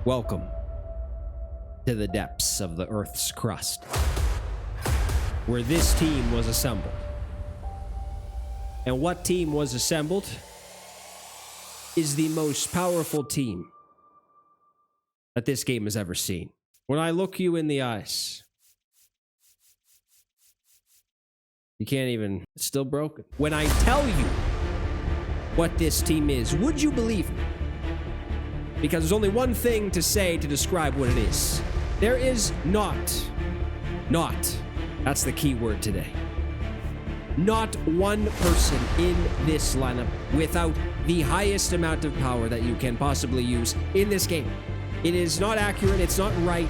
Welcome to the depths of the Earth's crust, where this team was assembled. And what team was assembled is the most powerful team that this game has ever seen. When I look you in the eyes, you can't even, it's still broken. When I tell you what this team is, would you believe me? Because there's only one thing to say to describe what it is. There is not, that's the key word today. Not one person in this lineup without the highest amount of power that you can possibly use in this game. It is not accurate, it's not right,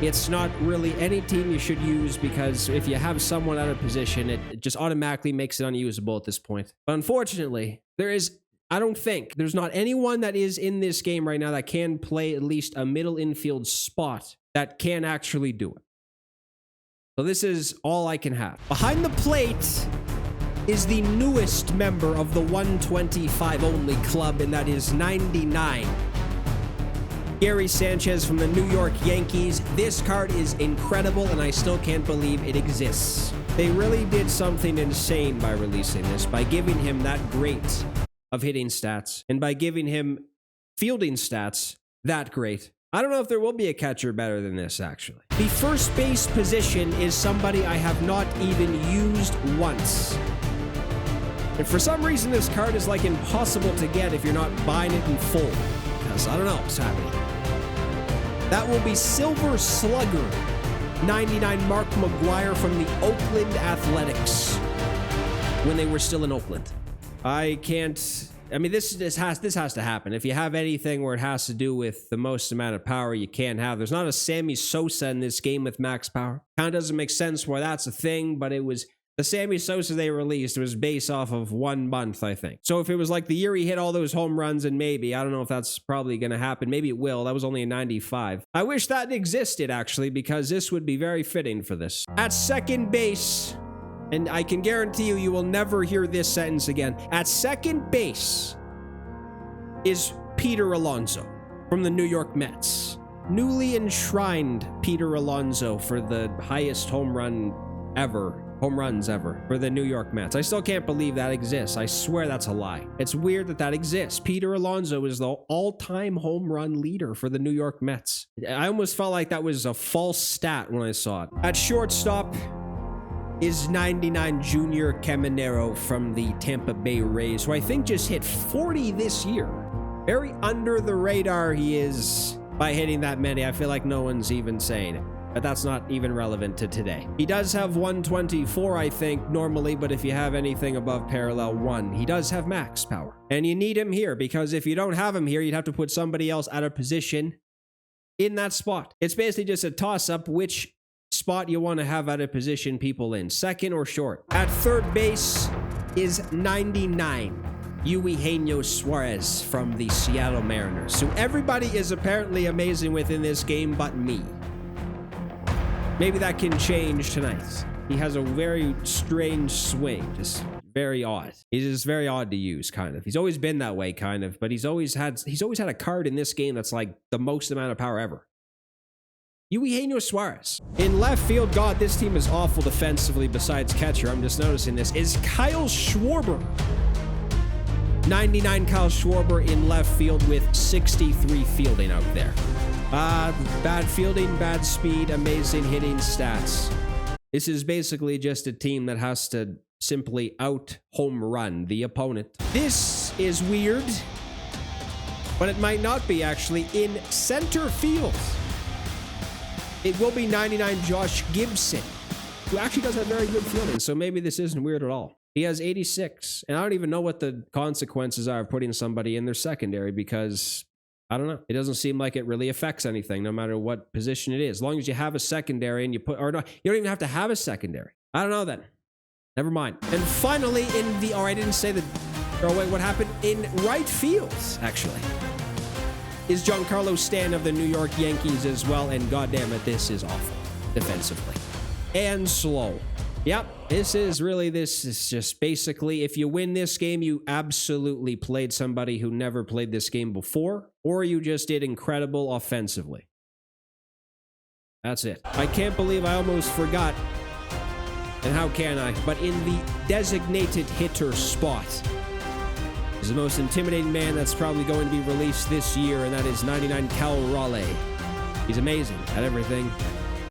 it's not really any team you should use, because if you have someone out of position, it just automatically makes it unusable at this point. But unfortunately, I don't think there's not anyone that is in this game right now that can play at least a middle infield spot that can actually do it. So this is all I can have. Behind the plate is the newest member of the 125 only club, and that is 99. Gary Sanchez from the New York Yankees. This card is incredible, and I still can't believe it exists. They really did something insane by releasing this, by giving him that great of hitting stats, and by giving him fielding stats that great. I don't know if there will be a catcher better than this, actually. The first base position is somebody I have not even used once. And for some reason, this card is like impossible to get if you're not buying it in full. Because I don't know what's happening. That will be Silver Slugger, 99 Mark McGuire from the Oakland Athletics, when they were still in Oakland. I can't, I mean, this has to happen. If you have anything where it has to do with the most amount of power you can have, there's not a Sammy Sosa in this game with max power. Kind of doesn't make sense why that's a thing, but it was the Sammy Sosa they released was based off of 1 month, I think. So if it was like the year he hit all those home runs, and maybe, I don't know if that's probably going to happen. Maybe it will. That was only a 95. I wish that existed, actually, because this would be very fitting for this. At second base, and I can guarantee you will never hear this sentence again. At second base is Peter Alonso from the New York Mets. Newly enshrined Peter Alonso for the highest home runs ever for the New York Mets. I still can't believe that exists. I swear that's a lie. It's weird that exists. Peter Alonso is the all-time home run leader for the New York Mets. I almost felt like that was a false stat when I saw it. At shortstop is 99 Junior Caminero from the Tampa Bay Rays, who I think just hit 40 this year. Very under the radar he is by hitting that many. I feel like no one's even saying it, but that's not even relevant to today. He does have 124, I think, normally, but if you have anything above parallel 1, he does have max power. And you need him here, because if you don't have him here, you'd have to put somebody else out of position in that spot. It's basically just a toss-up which spot you want to have out of position people in, second or short. At third base is 99 Eugenio Suarez from the Seattle Mariners, who everybody is apparently amazing with in this game but me. Maybe that can change tonight. He has a very strange swing, just very odd. He's just very odd to use, kind of. He's always been that way, kind of, but he's always had a card in this game that's like the most amount of power ever. Eugenio Suarez. In left field, God, this team is awful defensively besides catcher. I'm just noticing this. Is Kyle Schwarber. 99 Kyle Schwarber in left field with 63 fielding out there. Bad fielding, bad speed, amazing hitting stats. This is basically just a team that has to simply out home run the opponent. This is weird, but it might not be actually. In center field, it will be 99 Josh Gibson, who actually does have very good fielding, so maybe this isn't weird at all. He has 86, and I don't even know what the consequences are of putting somebody in their secondary, because I don't know. It doesn't seem like it really affects anything, no matter what position it is. As long as you have a secondary and you put, or no, you don't even have to have a secondary. I don't know then. Never mind. And finally, in the, I didn't say that, oh wait, what happened? In right field, actually, is Giancarlo Stanton of the New York Yankees as well, and goddamn it, this is awful defensively. And slow. Yep, this is just basically, if you win this game, you absolutely played somebody who never played this game before, or you just did incredible offensively. That's it. I can't believe I almost forgot. And how can I? But in the designated hitter spot is the most intimidating man that's probably going to be released this year, and that is 99 Cal Raleigh. He's amazing at everything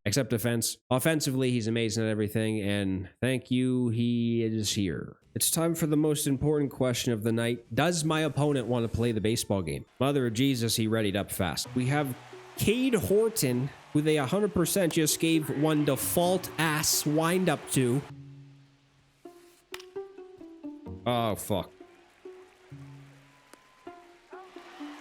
except defense. Offensively, he's amazing at everything, and thank you, he is here. It's time for the most important question of the night. Does my opponent want to play the baseball game? Mother of Jesus, he readied up fast. We have Cade Horton, who they 100% just gave one default ass wind up to. Oh, fuck.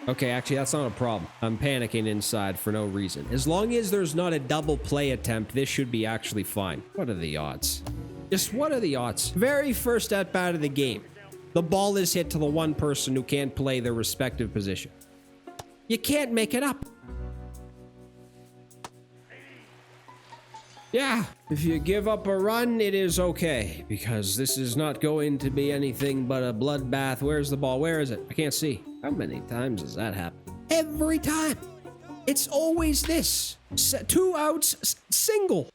Okay, actually, that's not a problem. I'm panicking inside for no reason. As long as there's not a double play attempt, this should be actually fine. What are the odds? Just what are the odds? Very first at bat of the game. The ball is hit to the one person who can't play their respective position. You can't make it up. Yeah, if you give up a run, it is okay, because this is not going to be anything but a bloodbath. Where's the ball? Where is it? I can't see. How many times does that happen? Every time. It's always this. 2 outs, single.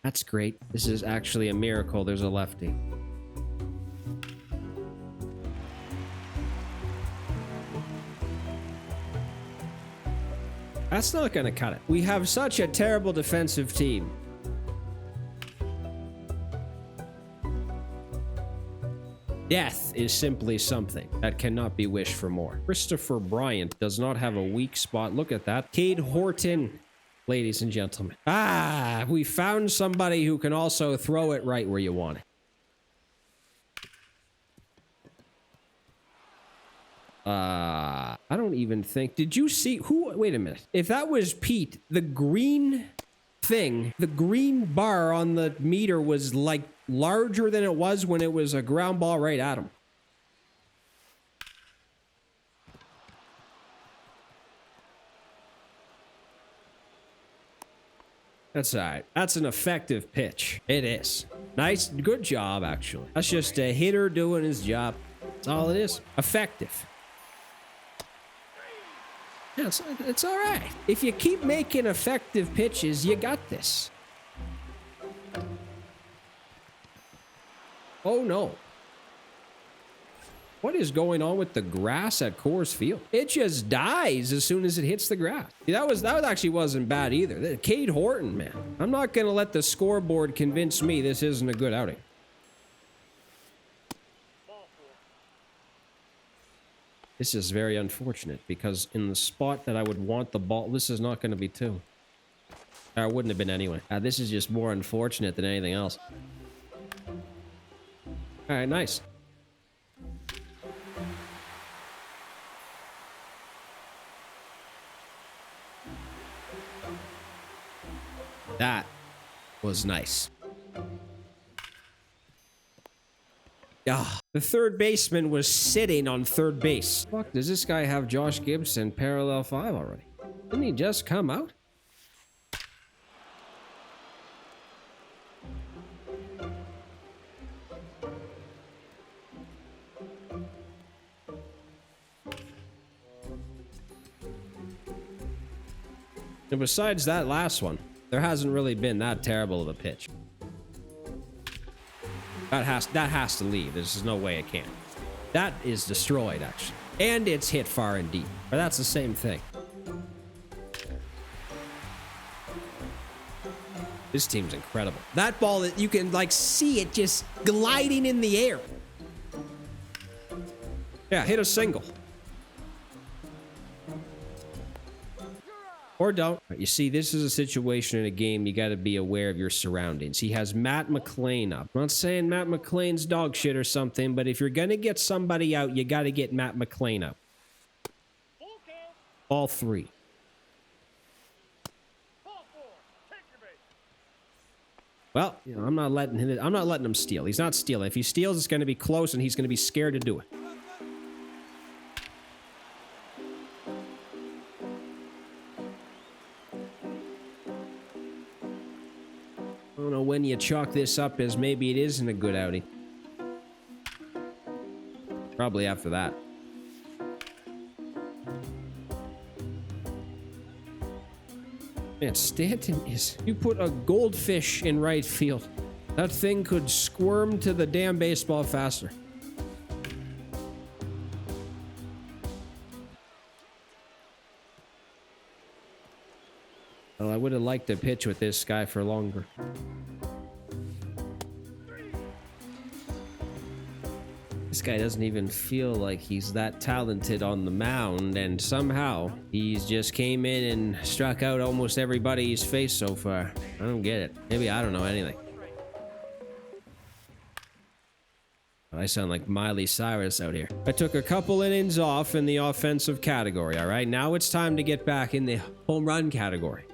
That's great. This is actually a miracle. There's a lefty. That's not going to cut it. We have such a terrible defensive team. Death is simply something that cannot be wished for more. Christopher Bryant does not have a weak spot. Look at that. Cade Horton, ladies and gentlemen. Ah, we found somebody who can also throw it right where you want it. I don't even think... Did you see... Who... Wait a minute. If that was Pete, the green thing, the green bar on the meter was like larger than it was when it was a ground ball right at him. That's all right. That's an effective pitch. It is. Nice. Good job, actually. That's just a hitter doing his job. That's all it is. Effective. Yeah, it's all right. If you keep making effective pitches, you got this. Oh, no. What is going on with the grass at Coors Field? It just dies as soon as it hits the grass. That actually wasn't bad either. Cade Horton, man. I'm not going to let the scoreboard convince me this isn't a good outing. This is very unfortunate because in the spot that I would want the ball, this is not going to be two. Or it wouldn't have been anyway. This is just more unfortunate than anything else. All right, nice. That was nice. Ah, the third baseman was sitting on third base. Fuck, does this guy have Josh Gibson parallel 5 already? Didn't he just come out? And besides that last one, there hasn't really been that terrible of a pitch. That has to leave. There's no way it can. That is destroyed, actually. And it's hit far and deep. But that's the same thing. This team's incredible. That ball, that you can, like, see it just gliding in the air. Yeah, hit a single. Or don't. You see, this is a situation in a game you got to be aware of your surroundings. He has Matt McLean up. I'm not saying Matt McLean's dog shit or something, but if you're going to get somebody out, you got to get Matt McLean up. All 3. Well, you know, I'm not letting him steal. He's not stealing. If he steals, it's going to be close, and he's going to be scared to do it. don't know when you chalk this up as maybe it isn't a good outing. Probably after that. Man, Stanton is... You put a goldfish in right field. That thing could squirm to the damn baseball faster. Well, I would have liked to pitch with this guy for longer. This guy doesn't even feel like he's that talented on the mound, and somehow he's just came in and struck out almost everybody he's faced so far. I don't get it. Maybe I don't know anything. I sound like Miley Cyrus out here. I took a couple innings off in the offensive category, all right? Now it's time to get back in the home run category.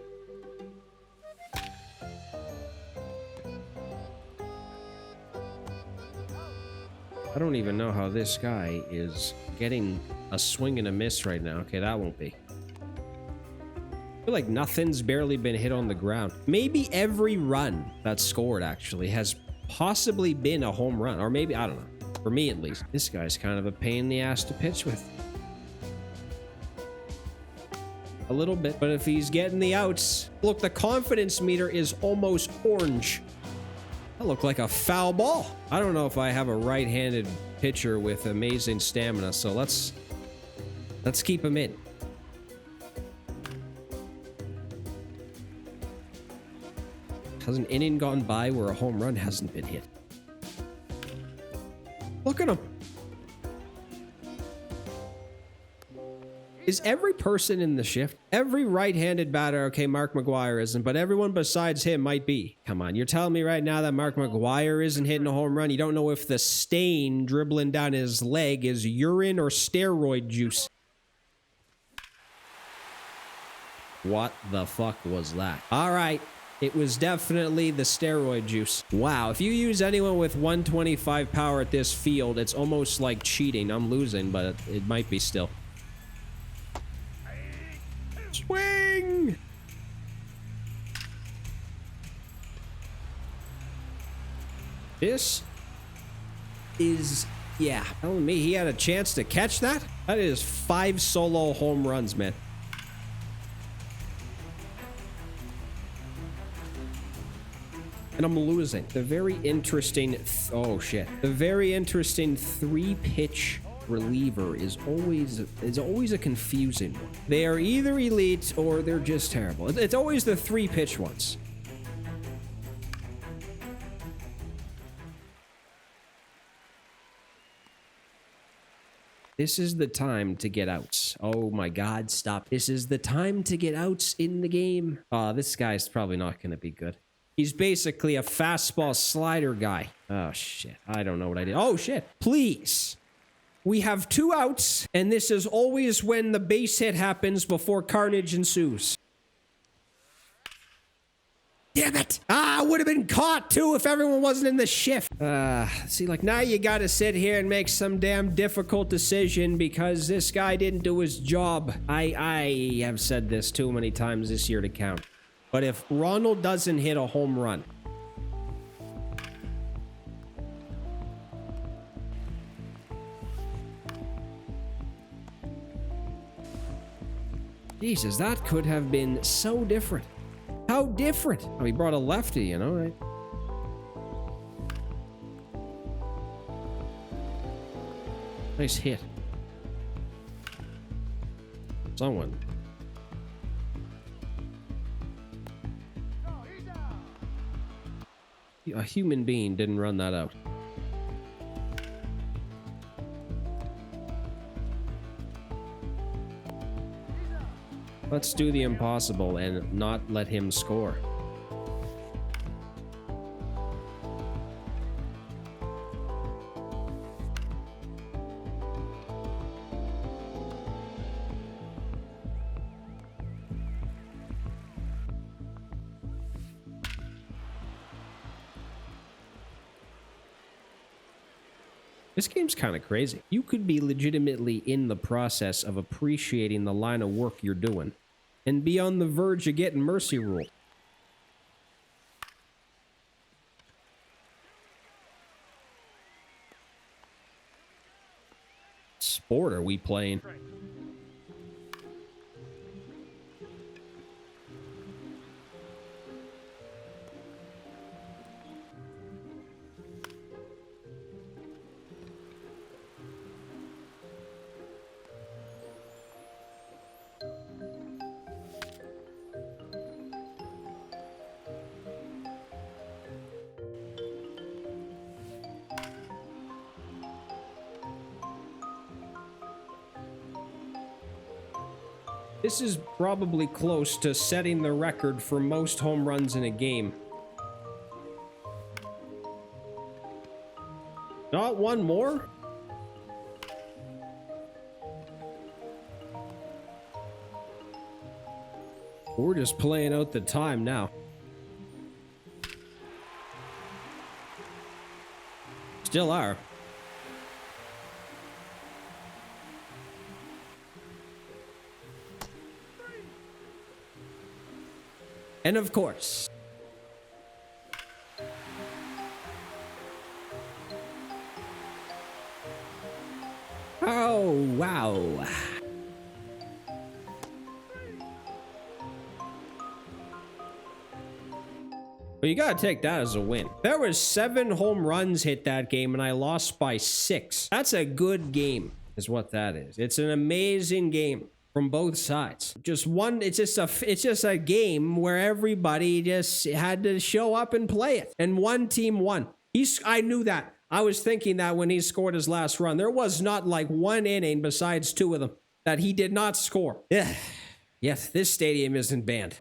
I don't even know how this guy is getting a swing and a miss right now. Okay, that won't be. I feel like nothing's barely been hit on the ground. Maybe every run that's scored actually has possibly been a home run. Or maybe, I don't know. For me at least. This guy's kind of a pain in the ass to pitch with. A little bit. But if he's getting the outs... Look, the confidence meter is almost orange. That looked like a foul ball. I don't know if I have a right-handed pitcher with amazing stamina, so let's keep him in. Has an inning gone by where a home run hasn't been hit? Look at him. Is every person in the shift, every right-handed batter, okay, Mark McGwire isn't, but everyone besides him might be. Come on, you're telling me right now that Mark McGwire isn't hitting a home run? You don't know if the stain dribbling down his leg is urine or steroid juice. What the fuck was that? All right, it was definitely the steroid juice. Wow, if you use anyone with 125 power at this field, it's almost like cheating. I'm losing, but it might be still. Swing! This is, yeah, telling me he had a chance to catch that? That is 5 solo home runs, man. And I'm losing. The very interesting, oh shit. The very interesting 3-pitch reliever is always a confusing one. They are either elite or they're just terrible. It's always the 3-pitch ones. This is the time to get outs. Oh my god, stop. This is the time to get outs in the game. This guy's probably not going to be good. He's basically a fastball slider guy. Oh shit, I don't know what I did. Oh shit, please. We have 2 outs, and this is always when the base hit happens before carnage ensues. Damn it! Would have been caught too if everyone wasn't in the shift. See, like now you gotta sit here and make some damn difficult decision because this guy didn't do his job. I have said this too many times this year to count. But if Ronald doesn't hit a home run, Jesus, that could have been so different. How different? Oh, he brought a lefty, you know, right? Nice hit. Someone. A human being didn't run that out. Let's do the impossible and not let him score. This game's kind of crazy. You could be legitimately in the process of appreciating the line of work you're doing and be on the verge of getting mercy ruled. sport are we playing? This is probably close to setting the record for most home runs in a game. Not one more? We're just playing out the time now. Still are. And of course, oh, wow. Well, you gotta take that as a win. There was 7 home runs hit that game, and I lost by 6. That's a good game, is what that is. It's an amazing game from both sides. Just one, it's just a game where everybody just had to show up and play it. And one team won. I knew that. I was thinking that when he scored his last run. There was not like one inning besides 2 of them that he did not score. Yeah. Yes, this stadium isn't banned.